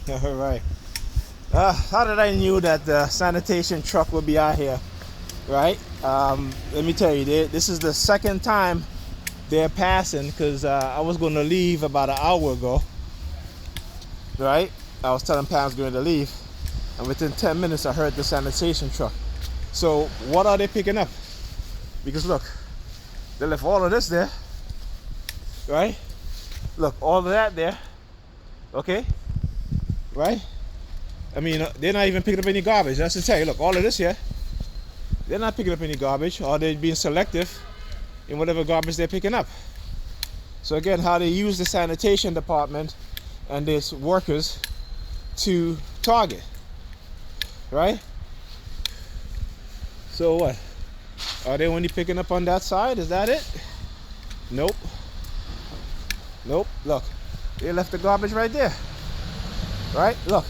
All right. How did I knew that the sanitation truck would be out here, right? Let me tell you, this is the second time they're passing because I was going to leave about an hour ago, right? I was telling Pam I was going to leave, and within 10 minutes I heard the sanitation truck. So what are they picking up? Because look, they left all of this there, right? Look, all of that there, okay, right? I mean, they're not even picking up any garbage. That's to tell you, look, all of this here, they're not picking up any garbage, or they're being selective in whatever garbage they're picking up. So again, how they use the sanitation department and its workers to target, right? So what? Are they only picking up on that side? Is that it? Nope. Nope. Look, they left the garbage right there. Right? Look.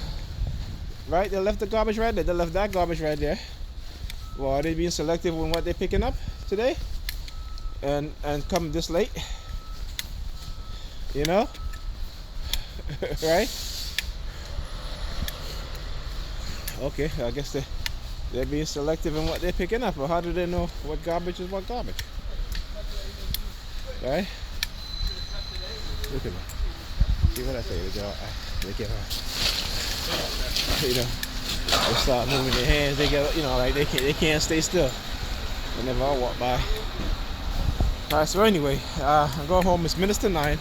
Right? They left the garbage right there. They left that garbage right there. Well, are they being selective on what they're picking up today? And come this late? You know? Right? Okay, I guess they're being selective in what they're picking up. But how do they know what garbage is what garbage? Right? Look at me. See what I say? They get you know, they start moving their hands. They get, you know, like they can't stay still whenever I walk by. All right. So anyway, I'm going home. It's minutes to 9,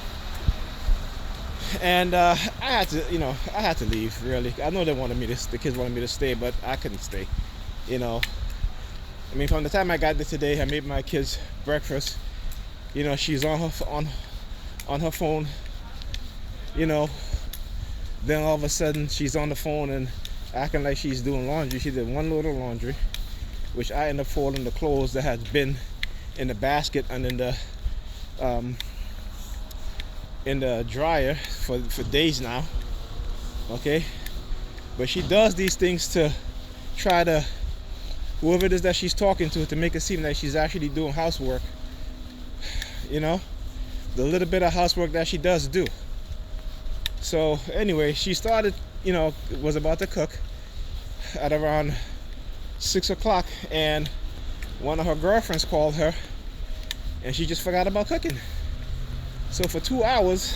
and I had to leave. Really, I know the kids wanted me to stay, but I couldn't stay. You know, I mean, from the time I got there today, I made my kids breakfast. You know, she's on her phone. You know, then all of a sudden she's on the phone and acting like she's doing laundry. She did one load of laundry, which I ended up folding the clothes that had been in the basket and in the dryer for days now. Okay, but she does these things to try to, whoever it is that she's talking to make it seem like she's actually doing housework. You know, the little bit of housework that she does do. So anyway, she started, was about to cook at around 6 o'clock, and one of her girlfriends called her, and she just forgot about cooking. So for 2 hours,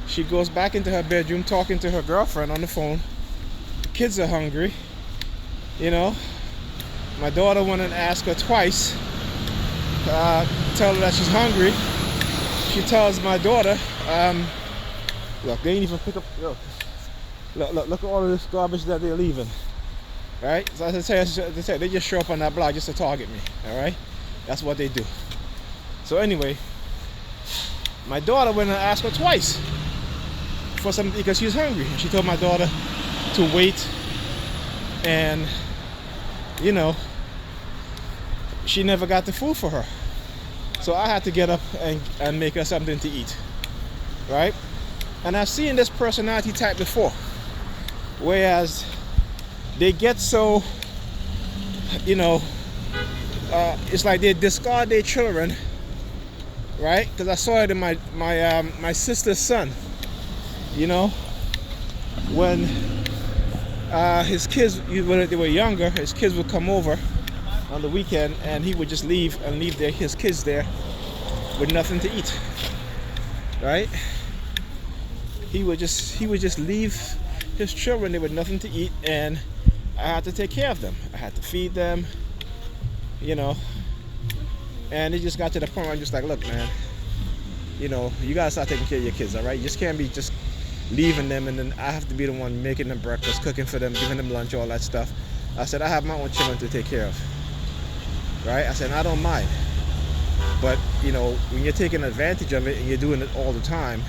she goes back into her bedroom talking to her girlfriend on the phone. The kids are hungry. My daughter went and asked her twice, tell her that she's hungry. She tells my daughter, look, they ain't even pick up. Look at all of this garbage that they're leaving. Right? So as I say, they just show up on that block just to target me. All right? That's what they do. So anyway, my daughter went and asked her twice for something because she's hungry. And she told my daughter to wait, and she never got the food for her. So I had to get up and make her something to eat. Right? And I've seen this personality type before, whereas they get so, it's like they discard their children, right? Because I saw it in my sister's son. When his kids, when they were younger, his kids would come over on the weekend, and he would just leave his kids there with nothing to eat, right? He would just leave his children there with nothing to eat, and I had to take care of them. I had to feed them, and it just got to the point where I'm just like, look, man, you gotta start taking care of your kids, all right? You just can't be just leaving them, and then I have to be the one making them breakfast, cooking for them, giving them lunch, all that stuff. I said, I have my own children to take care of, right? I said, I don't mind, but when you're taking advantage of it and you're doing it all the time,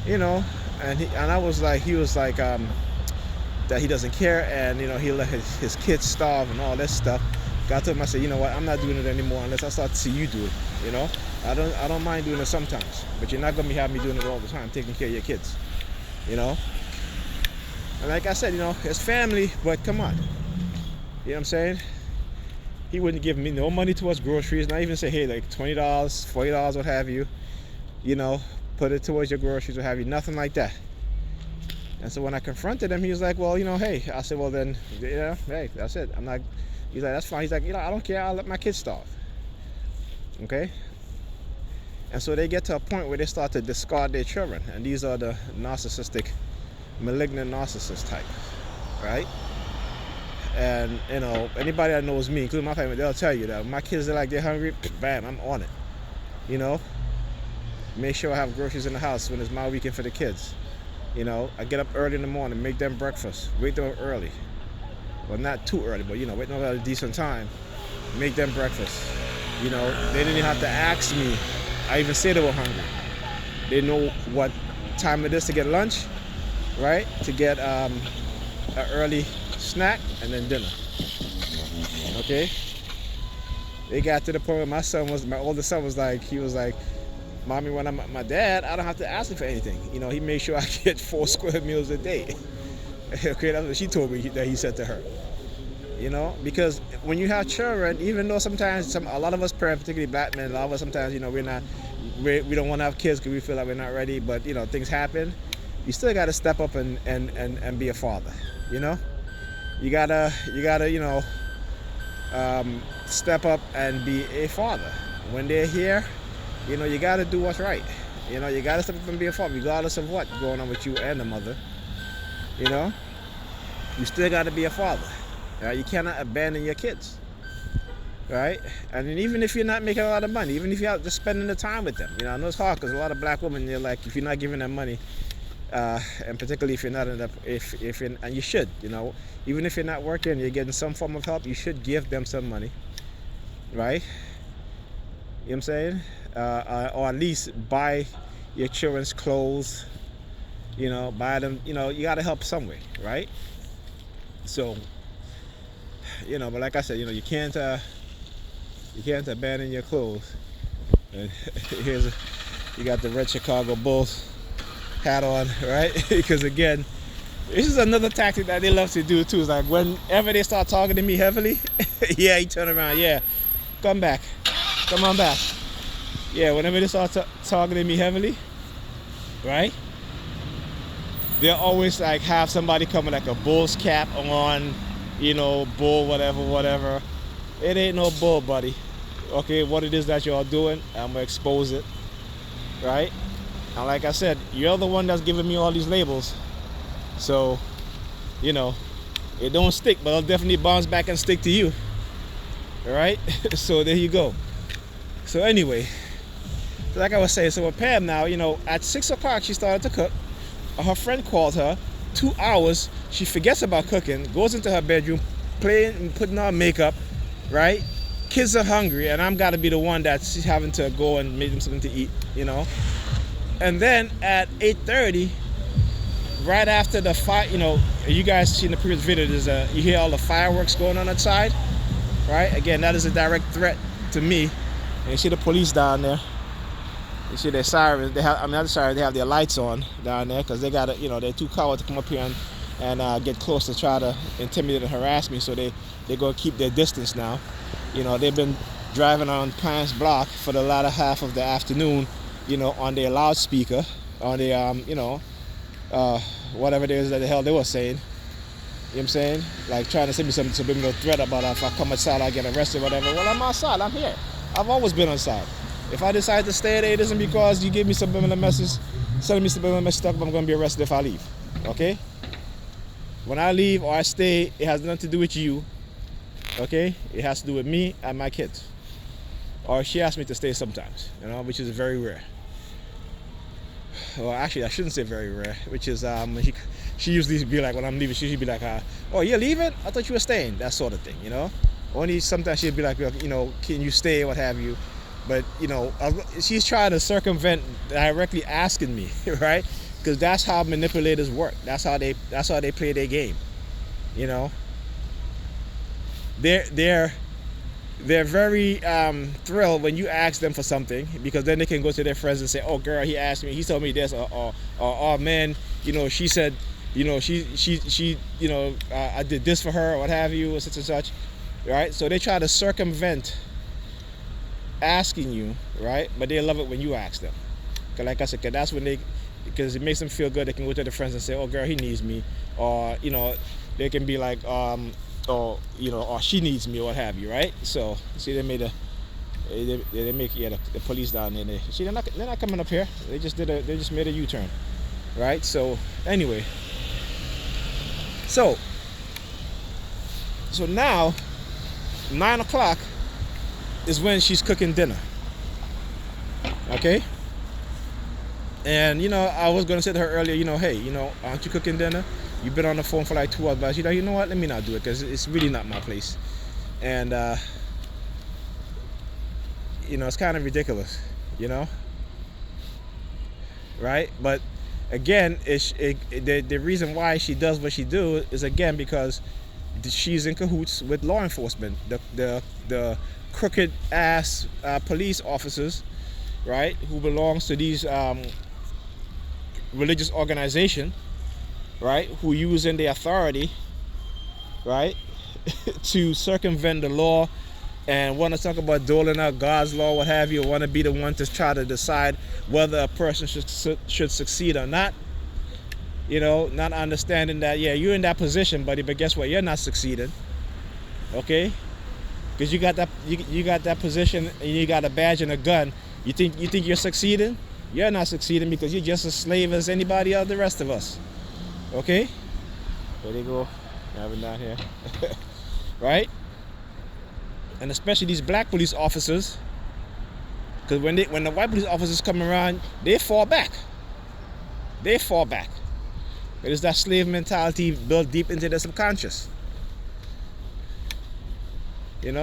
and I was like, he was like, that he doesn't care, and he let his kids starve and all this stuff. Got to him, I said, you know what, I'm not doing it anymore unless I start to see you do it. I don't mind doing it sometimes, but you're not gonna be having me doing it all the time, taking care of your kids. And like I said, it's family, but come on. You know what I'm saying? He wouldn't give me no money towards groceries, not even say, hey, like $20, $40, what have you. Put it towards your groceries, what have you. Nothing like that. And so when I confronted him, he was like, well, hey. I said, well, then, hey, that's it. I'm not. He's like, that's fine. He's like, I don't care. I'll let my kids starve. Okay. And so they get to a point where they start to discard their children, and these are the narcissistic, malignant narcissist type, right? And anybody that knows me, including my family, they'll tell you that when my kids are like they're hungry, bam, I'm on it. Make sure I have groceries in the house when it's my weekend for the kids. I get up early in the morning, make them breakfast, wake them up early. Well, not too early, but wake them up at a decent time, make them breakfast. They didn't even have to ask me. I even say they were hungry. They know what time it is to get lunch, right? To get an early snack and then dinner. Okay? They got to the point where my oldest son was like, Mommy, when I'm at my dad, I don't have to ask him for anything. He made sure I get 4 square meals a day. Okay, that's what she told me that he said to her. Because when you have children, even though sometimes a lot of us parents, particularly black men, a lot of us sometimes, we don't want to have kids because we feel like we're not ready, but things happen. You still got to step up and be a father. You gotta step up and be a father. When they're here, you gotta do what's right. You gotta step up and be a father, regardless of what's going on with you and the mother. You still gotta be a father. You cannot abandon your kids, right? And then even if you're not making a lot of money, even if you're just spending the time with them, I know it's hard because a lot of black women, they're like, if you're not giving them money, and particularly if you're not if you're, and you should, even if you're not working, you're getting some form of help, you should give them some money, right? You know what I'm saying? Or at least buy your children's clothes, buy them, you gotta help some way, right? So, but like I said, you can't abandon your clothes. And you got the red Chicago Bulls hat on, right? Because again, this is another tactic that they love to do too. It's like whenever they start talking to me heavily, yeah, you turn around, yeah, come on back. Yeah, whenever they start talking to me heavily, right? They'll always like have somebody come with like a Bulls cap on, bull, whatever. It ain't no bull, buddy. Okay, what it is that y'all doing, I'm gonna expose it, right? And like I said, you're the one that's giving me all these labels. So, it don't stick, but it'll definitely bounce back and stick to you. All right? So there you go. So anyway, like I was saying, so with Pam now, at 6 o'clock she started to cook. Her friend called her, 2 hours, she forgets about cooking, goes into her bedroom, playing and putting on makeup, right? Kids are hungry, and I'm gotta be the one that's having to go and make them something to eat, And then at 8:30, right after the fire, you guys see in the previous video, you hear all the fireworks going on outside, right? Again, that is a direct threat to me. And you see the police down there. You see their sirens. They have their lights on down there because they got they're too cowards to come up here and get close to try to intimidate and harass me. So they're going to keep their distance now. They've been driving on Pines Block for the latter half of the afternoon, on their loudspeaker, on their, whatever it is that the hell they were saying. You know what I'm saying? Like trying to send me some subliminal threat about if I come outside, I get arrested, whatever. Well, I'm outside. I'm here. I've always been outside. If I decide to stay there, it isn't because you gave me subliminal message, sending me subliminal message talking about I'm going to be arrested if I leave. Okay? When I leave or I stay, it has nothing to do with you. Okay? It has to do with me and my kids. Or she asks me to stay sometimes, which is very rare. Well, actually, I shouldn't say very rare, which is she usually be like, when I'm leaving, she usually be like, oh, you're leaving? I thought you were staying. That sort of thing, Only sometimes she'd be like, can you stay, what have you? But, she's trying to circumvent directly asking me, right? Because that's how manipulators work. That's how they play their game, They're very thrilled when you ask them for something, because then they can go to their friends and say, oh girl, he asked me, he told me this, or oh man, she said, I did this for her, or what have you, or such and such, right? So they try to circumvent asking you, right? But they love it when you ask them, because like I said, that's when because it makes them feel good. They can go to their friends and say, "Oh, girl, he needs me," or they can be like, or or she needs me, or what have you, right? So see, they make the police down there. They're not coming up here. They just made a U-turn, right? So anyway, so now 9 o'clock is when she's cooking dinner. Okay. And I was gonna say to her earlier, hey, aren't you cooking dinner? You've been on the phone for like 2 hours, but she's like, you know what? Let me not do it because it's really not my place. And it's kind of ridiculous, right? But again, the reason why she does what she do is again because she's in cahoots with law enforcement, the crooked ass police officers, right, who belongs to these religious organization, right, who using their authority, right, to circumvent the law and want to talk about doling out God's law, what have you, want to be the one to try to decide whether a person should succeed or not. Not understanding that, yeah, you're in that position, buddy, but guess what? You're not succeeding. Okay? Because you got that position and you got a badge and a gun. You think you're succeeding? You're not succeeding because you're just as slave as anybody else, the rest of us. Okay? There they go. Having down here. Right? And especially these black police officers, because when the white police officers come around, they fall back. It is that slave mentality built deep into their subconscious.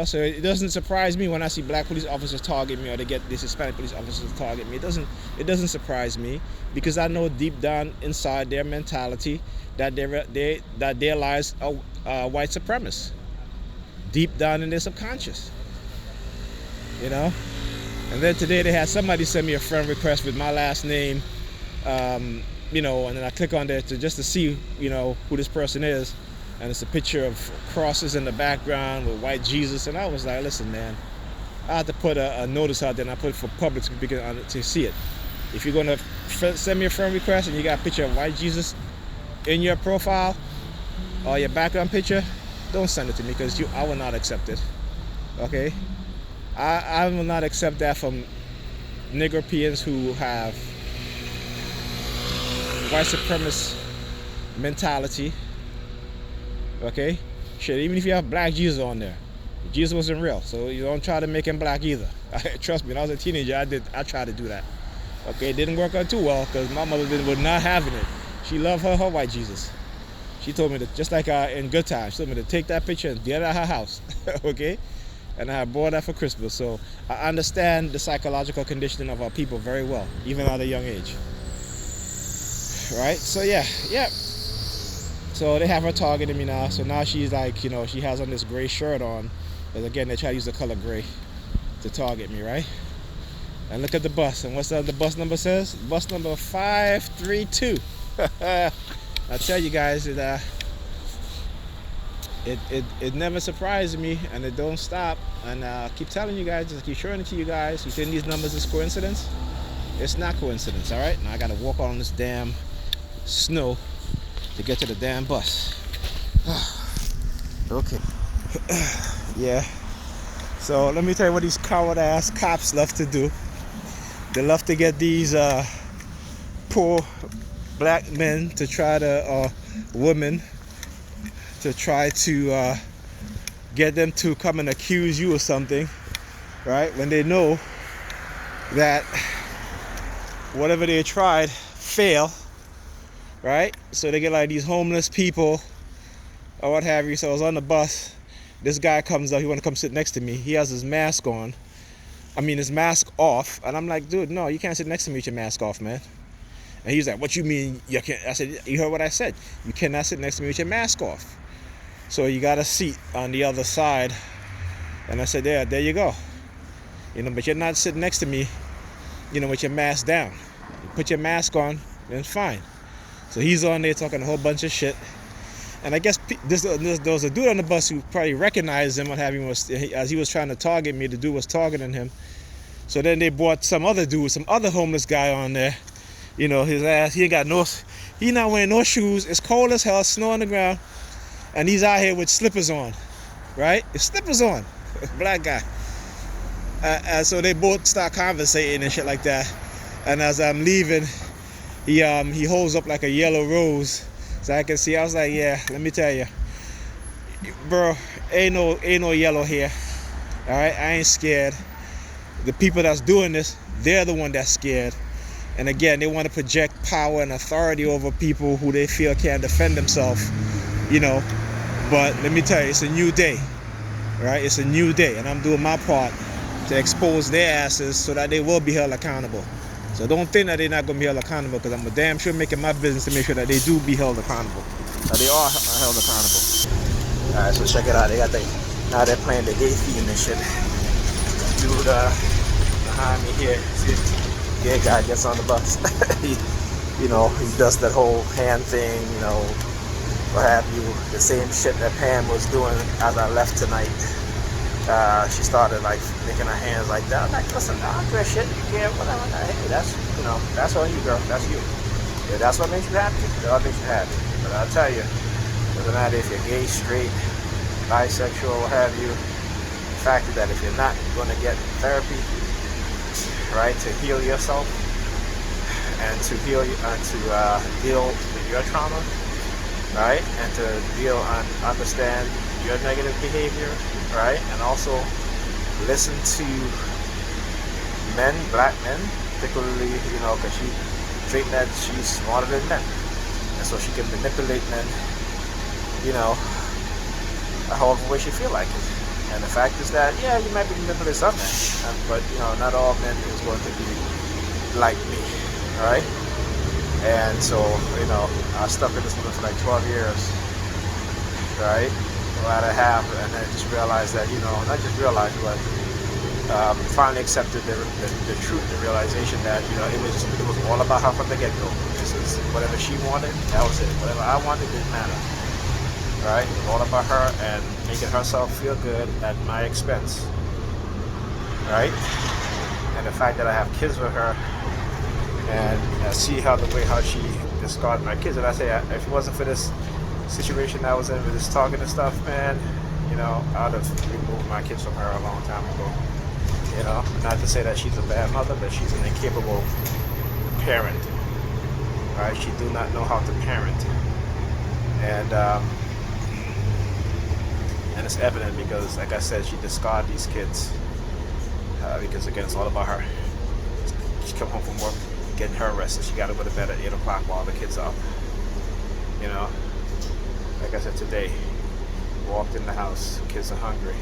So it doesn't surprise me when I see black police officers target me, or they get these Hispanic police officers to target me. It doesn't surprise me, because I know deep down inside their mentality that their lives are white supremacists. Deep down in their subconscious. And then today they had somebody send me a friend request with my last name, and then I click on there to see, who this person is. And it's a picture of crosses in the background with white Jesus. And I was like, listen, man, I had to put a notice out there, and I put it for public to see it. If you're going to send me a friend request and you got a picture of white Jesus in your profile or your background picture, don't send it to me, because I will not accept it. Okay? I will not accept that from Negropeans who have white supremacist mentality. Okay? Shit, even if you have black Jesus on there, Jesus wasn't real, so you don't try to make him black either. Trust me, when I was a teenager, I tried to do that. Okay, it didn't work out too well, because my mother was not having it. She loved her white Jesus. She told me to, just like in Good Times, she told me to take that picture and get it out of her house. Okay? And I bought that for Christmas. So I understand the psychological conditioning of our people very well, even at a young age. Right? So yeah. So they have her targeting me now. So now she's like, she has on this gray shirt on. And again, they try to use the color gray to target me, right? And look at the bus. And what's the bus number says? Bus number 532. I tell you guys, it never surprises me, and it don't stop. And I keep telling you guys, just keep showing it to you guys. You think these numbers is coincidence? It's not coincidence, all right? Now I got to walk on this damn snow to get to the damn bus. Okay. Yeah. So let me tell you what these coward-ass cops love to do. They love to get these poor black men to try to, women, to try to get them to come and accuse you of something, right? When they know that whatever they tried failed, right? So they get like these homeless people or what have you. So I was on the bus. This guy comes up. He want to come sit next to me. He has his mask on. His mask off. And I'm like, dude, no, you can't sit next to me with your mask off, man. And he's like, what you mean you can't? I said, you heard what I said. You cannot sit next to me with your mask off. So you got a seat on the other side. And I said, there you go. But you're not sitting next to me, with your mask down. You put your mask on, then it's fine. So he's on there talking a whole bunch of shit. And I guess there was a dude on the bus who probably recognized him, what have you, as he was trying to target me. The dude was targeting him. So then they brought some other dude, some other homeless guy on there. You know, his ass, he not wearing no shoes. It's cold as hell, snow on the ground, and he's out here with slippers on, right? His slippers on, black guy. So they both start conversating and shit like that. And as I'm leaving, he holds up like a yellow rose, so I can see. I was like, yeah, let me tell you, bro, ain't no yellow here. All right, I ain't scared. The people that's doing this, they're the one that's scared. And again, they want to project power and authority over people who they feel can't defend themselves, you know. But let me tell you, it's a new day, right? It's a new day, and I'm doing my part to expose their asses so that they will be held accountable. So don't think that they're not going to be held accountable, because I'm damn sure making my business to make sure that they do be held accountable, that they are held accountable. All right, so check it out. Now they're playing the gay theme and shit. Dude behind me here, see? Gay guy gets on the bus. he does that whole hand thing, what have you. The same shit that Pam was doing as I left tonight. She started like making her hands like that. I'm like, listen, I don't give a shit. You care, whatever. Hey, that's on you, girl. That's you. Yeah, that's what makes you happy. That makes you happy. But I'll tell you, doesn't matter if you're gay, straight, bisexual, what have you. The fact is that if you're not going to get therapy, right, to heal yourself and to deal with your trauma, right, and to deal and understand your negative behavior, right, and also listen to men, black men, particularly, because she's thinking that she's smarter than men, and so she can manipulate men, however way she feel like it. And the fact is that, yeah, you might be manipulating some men, but, not all men is going to be like me, all right? And so, I stuck with this woman for like 12 years, right? About a half, and then just realized that, not just realized, but finally accepted the truth, the realization that, it was all about her from the get-go. This is whatever she wanted, that was it. Whatever I wanted didn't matter. Right? It was all about her and making herself feel good at my expense. Right? And the fact that I have kids with her, and I see how she discarded my kids. And I say, if it wasn't for this situation I was in with this talking and stuff, man, I'd have removed my kids from her a long time ago. Not to say that she's a bad mother, but she's an incapable parent. Right? She do not know how to parent. And it's evident because, like I said, she discarded these kids because, again, it's all about her. She come home from work, getting her rested. She got to go to bed at 8 o'clock while the kids are up. Like I said, today, walked in the house, kids are hungry.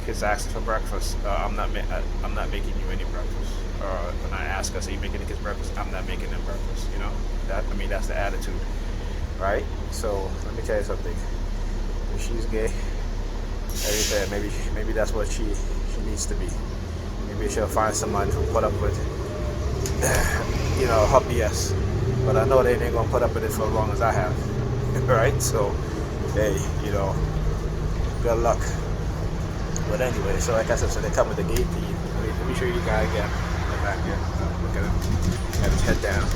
Kids asking for breakfast. I'm not making you any breakfast. Or when I ask her, "Are you making the kids breakfast?" I'm not making them breakfast. That's the attitude, right? So let me tell you something. If she's gay, maybe that's what she needs to be. Maybe she'll find someone who put up with, her BS. But I know they ain't gonna put up with it for as long as I have, right? So, hey, good luck. But anyway, so like I said, so they come with the gate theme. Let me show you the guy again. Back here. Look at him. Got his head down.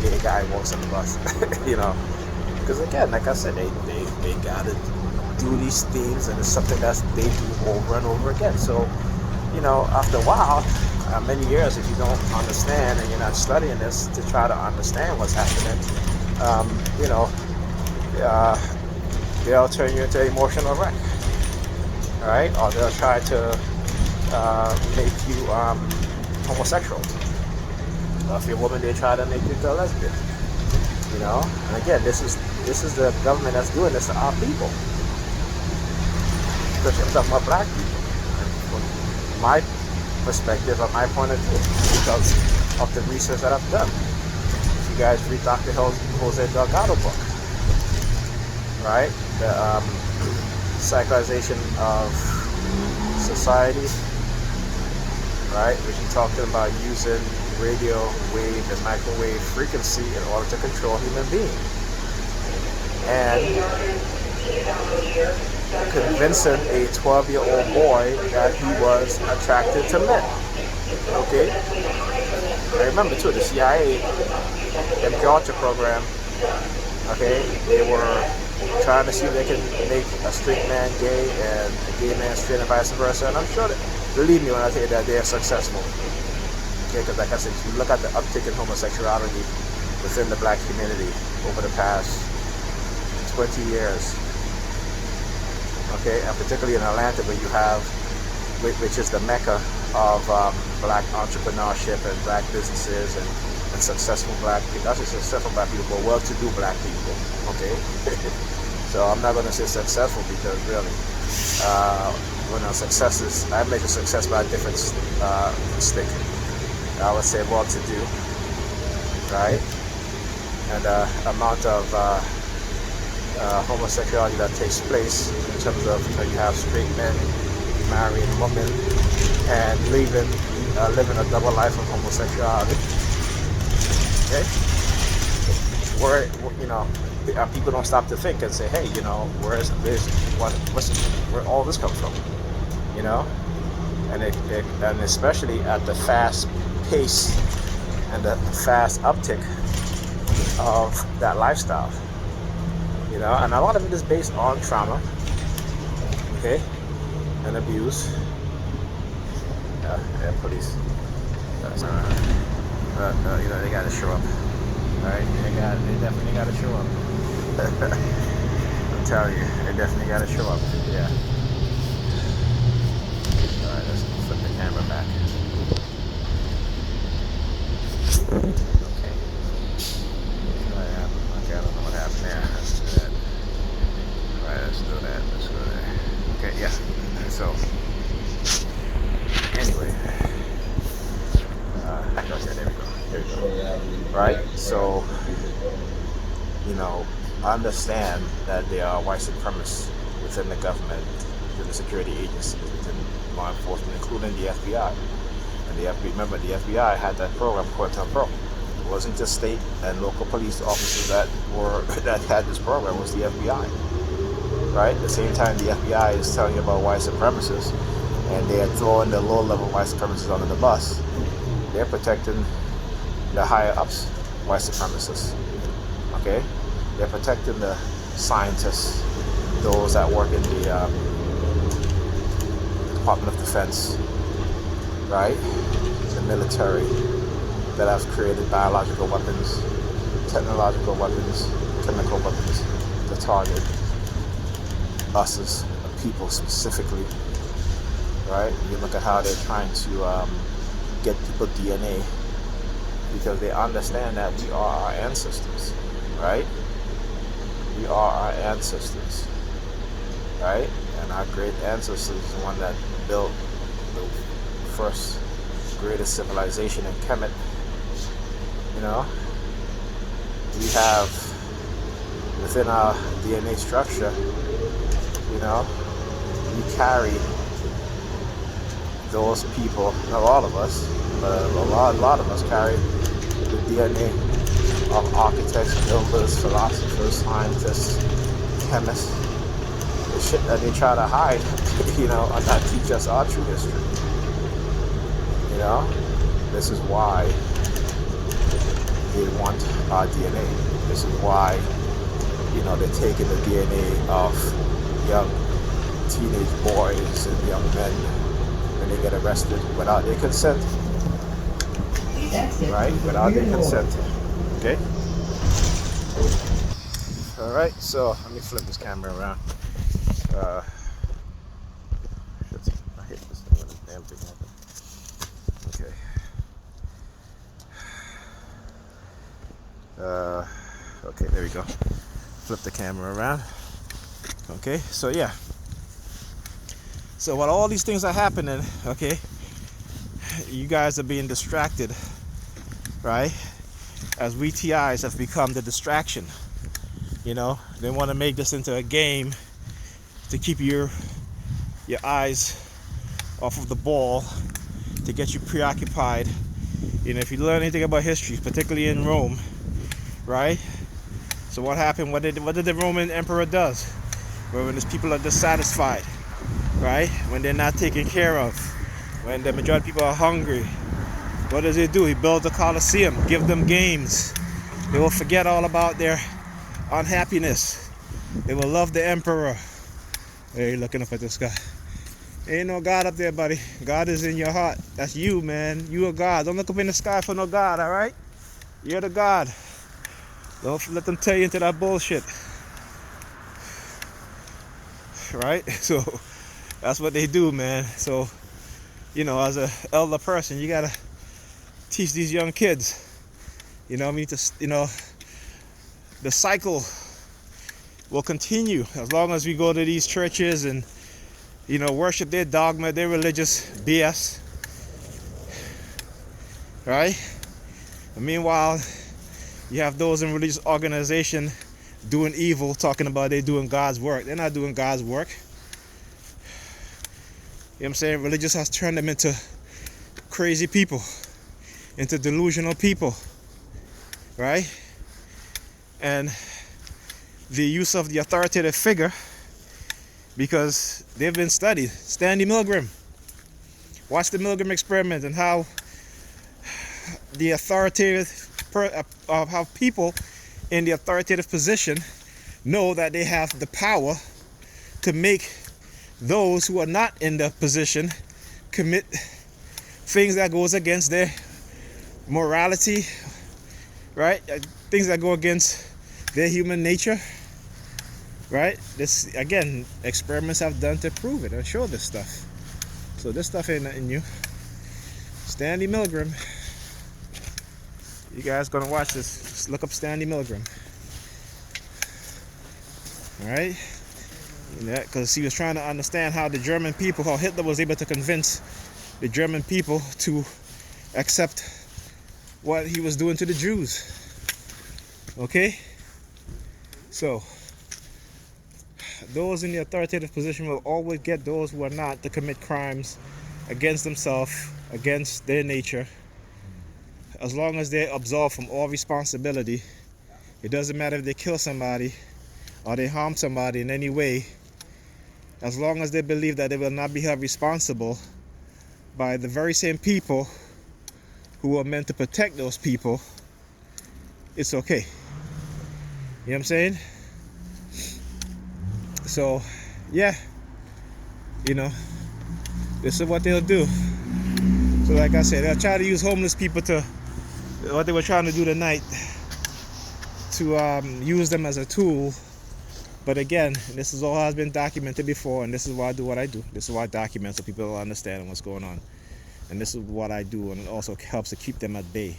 Gay guy walks on the bus. Because again, like I said, they gotta do these things, and it's something that they do over and over again. So, after a while, many years, if you don't understand and you're not studying this to try to understand what's happening, they'll turn you into an emotional wreck, all right? Or they'll try to make you homosexual. Or if you're a woman, they try to make you a lesbian. And again, this is the government that's doing this to our people. Especially I'm talking about black people. From my perspective, or my point of view, because of the research that I've done. If you guys read Dr. Jose Delgado book, right? The psychologization of society, right? Which he talked about using radio wave and microwave frequency in order to control human beings, and convincing a 12-year-old boy that he was attracted to men. Okay, I remember too, the CIA and Coercive program, okay, they were trying to see if they can make a straight man gay and a gay man straight and vice versa. And I'm sure that, believe me when I tell you that they are successful. Okay, because like I said, if you look at the uptick in homosexuality within the black community over the past 20 years, okay, and particularly in Atlanta where you have, which is the mecca of black entrepreneurship and black businesses and successful black people, not just successful black people, but well-to-do black people, okay? So I'm not going to say successful because really, when success is, I measure success by a different stick. I would say well-to-do, right? And the amount of homosexuality that takes place in terms of, you have straight men marrying women and living a double life of homosexuality. Okay, where people don't stop to think and say, hey, where all this come from, and and especially at the fast pace and the fast uptick of that lifestyle, and a lot of it is based on trauma, okay, and abuse. Police. They got to show up. All right, they definitely got to show up. I'm telling you, they definitely got to show up. Yeah. All right, let's flip the camera back. Okay. What happened? Okay, I don't know what happened there. Let's do that. All right, let's do that. Let's go there. Okay, yeah. So, anyway. Okay, there we go. Right? So, understand that there are white supremacists within the government, within the security agencies, within law enforcement, including the FBI. And remember, the FBI had that program, Coercive Pro. It wasn't just state and local police officers that had this program. It was the FBI. Right? At the same time, the FBI is telling you about white supremacists, and they are throwing the low-level white supremacists under the bus. They're protecting the higher-ups white supremacists. Okay? They're protecting the scientists, those that work in the Department of Defense, right? The military that have created biological weapons, technological weapons, chemical weapons to target us as a people specifically, right? You look at how they're trying to get people DNA because they understand that we are our ancestors, right? We are our ancestors, right? And our great ancestors is the one that built the first greatest civilization in Kemet. We have within our DNA structure, we carry those people, not all of us, but a lot of us carry the DNA of architects, builders, philosophers, scientists, chemists. The shit that they try to hide, and not teach us our true history. This is why they want our DNA. This is why, they're taking the DNA of young teenage boys and young men when they get arrested without their consent. Right? Without their consent. Okay? Alright, so let me flip this camera around. Shit, I hit this thing with a damn thing happened. Okay. Okay, there we go. Flip the camera around. Okay, so yeah. So while all these things are happening, okay, you guys are being distracted, right? As we TIs have become the distraction. They want to make this into a game to keep your eyes off of the ball, to get you preoccupied. If you learn anything about history, particularly in Rome, right? So what happened? What did the Roman emperor does? When his people are dissatisfied, right? When they're not taken care of, when the majority of people are hungry, What does he do? He builds a coliseum, give them games. They will forget all about their unhappiness. They will love the emperor. Hey, you're looking up at this guy. Ain't no God up there, buddy. God is in your heart. That's you, man. You are God. Don't look up in the sky for no God, all right? You're the God. Don't let them tell you into that bullshit. Right? So that's what they do, man. So, you know, as an elder person, you gotta teach these young kids. You know, I mean, the cycle will continue as long as we go to these churches and, you know, worship their dogma, their religious BS. Right? And meanwhile, you have those in religious organization doing evil, talking about they doing God's work. They're not doing God's work. You know what I'm saying? Religious has turned them into crazy people, into delusional people, right? And the use of the authoritative figure, because they've been studied. Stanley Milgram. Watch the Milgram experiment and how the how people in the authoritative position know that they have the power to make those who are not in the position commit things that goes against their morality, right? Things that go against their human nature, right? This, again, experiments have done to prove it and show this stuff. So this stuff ain't nothing new. Stanley Milgram. You guys gonna watch this? Just look up Stanley Milgram. All right? Yeah, because he was trying to understand how the German people, how Hitler was able to convince the German people to accept what he was doing to the Jews. Okay? So, those in the authoritative position will always get those who are not to commit crimes against themselves, against their nature. As long as they're absolved from all responsibility, it doesn't matter if they kill somebody or they harm somebody in any way. As long as they believe that they will not be held responsible by the very same people who are meant to protect those people, it's okay. You know what I'm saying? So, yeah, you know, this is what they'll do. So like I said, they'll try to use homeless people to, what they were trying to do tonight, to use them as a tool. But again, this is all has been documented before, and this is why I do what I do. This is why I document so people understand what's going on. And this is what I do, and it also helps to keep them at bay,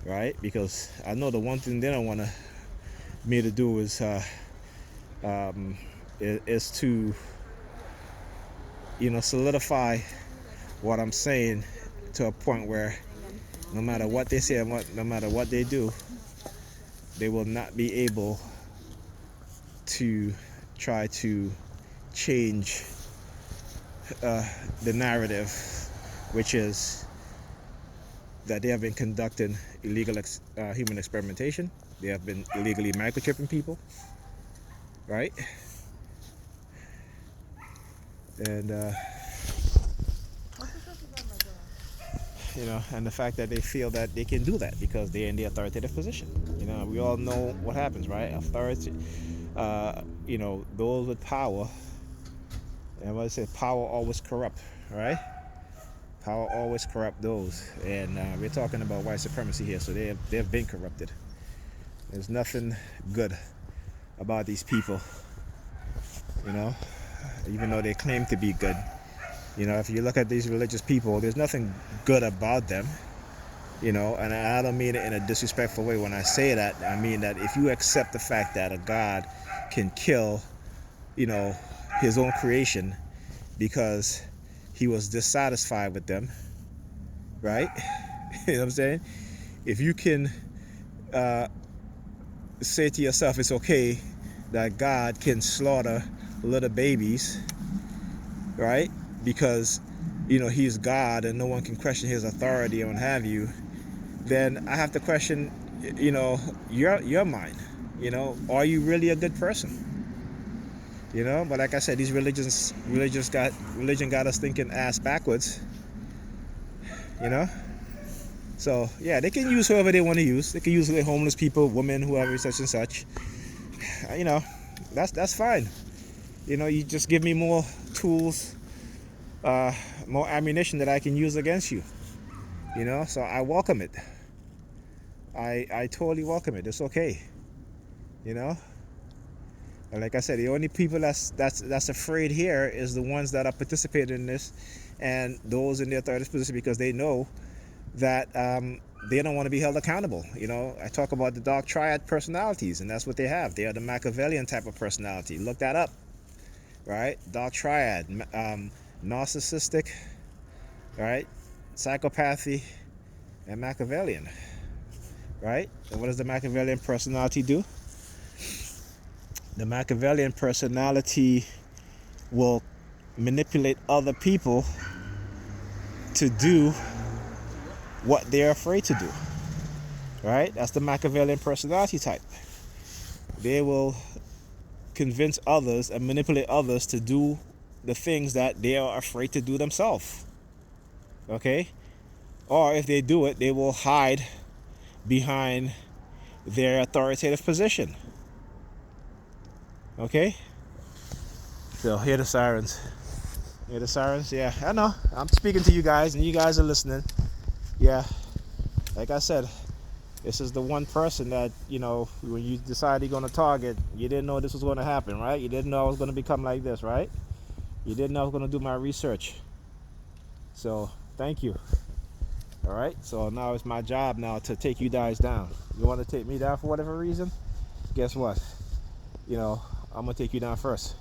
right? Because I know the one thing they don't want me to do is to, you know, solidify what I'm saying to a point where no matter what they say and no matter what they do, they will not be able to try to change the narrative, which is that they have been conducting illegal human experimentation. They have been illegally microchipping people, right? And you know, and the fact that they feel that they can do that because they're in the authoritative position. You know, we all know what happens, right? Authority, you know, those with power, and what I say, power always corrupt, right? Power always corrupt those, and we're talking about white supremacy here, so they've been corrupted. There's nothing good about these people, you know, even though they claim to be good. You know, if you look at these religious people, there's nothing good about them, you know, and I don't mean it in a disrespectful way when I say that. I mean that if you accept the fact that a God can kill, you know, his own creation because he was dissatisfied with them, right? You know what I'm saying? If you can say to yourself it's okay that God can slaughter little babies, right? Because, you know, he's God and no one can question his authority and what have you, then I have to question, you know, your mind. You know, are you really a good person? You know, but like I said, these religion got us thinking ass backwards. You know, So yeah, they can use whoever they want to use. They can use the homeless people, women, whoever, such and such. You know, that's fine. You know, you just give me more tools, more ammunition that I can use against you. You know, so I welcome it. I totally welcome it. It's okay. You know, and like I said, the only people that's afraid here is the ones that are participating in this, and those in the authority position, because they know that they don't want to be held accountable. You know, I talk about the dark triad personalities, and that's what they have. They are the Machiavellian type of personality. Look that up, right? Dark triad, narcissistic, right? Psychopathy, and Machiavellian, right? And what does the Machiavellian personality do? The Machiavellian personality will manipulate other people to do what they're afraid to do, right? That's the Machiavellian personality type. They will convince others and manipulate others to do the things that they are afraid to do themselves, okay? Or if they do it, they will hide behind their authoritative position, okay? So hear the sirens. Hear the sirens? Yeah, I know. I'm speaking to you guys, and you guys are listening. Yeah, like I said, this is the one person that, you know, when you decide you're going to target, you didn't know this was going to happen, right? You didn't know I was going to become like this, right? You didn't know I was going to do my research. So thank you. All right, so now it's my job now to take you guys down. You want to take me down for whatever reason? Guess what? You know, I'm going to take you down first.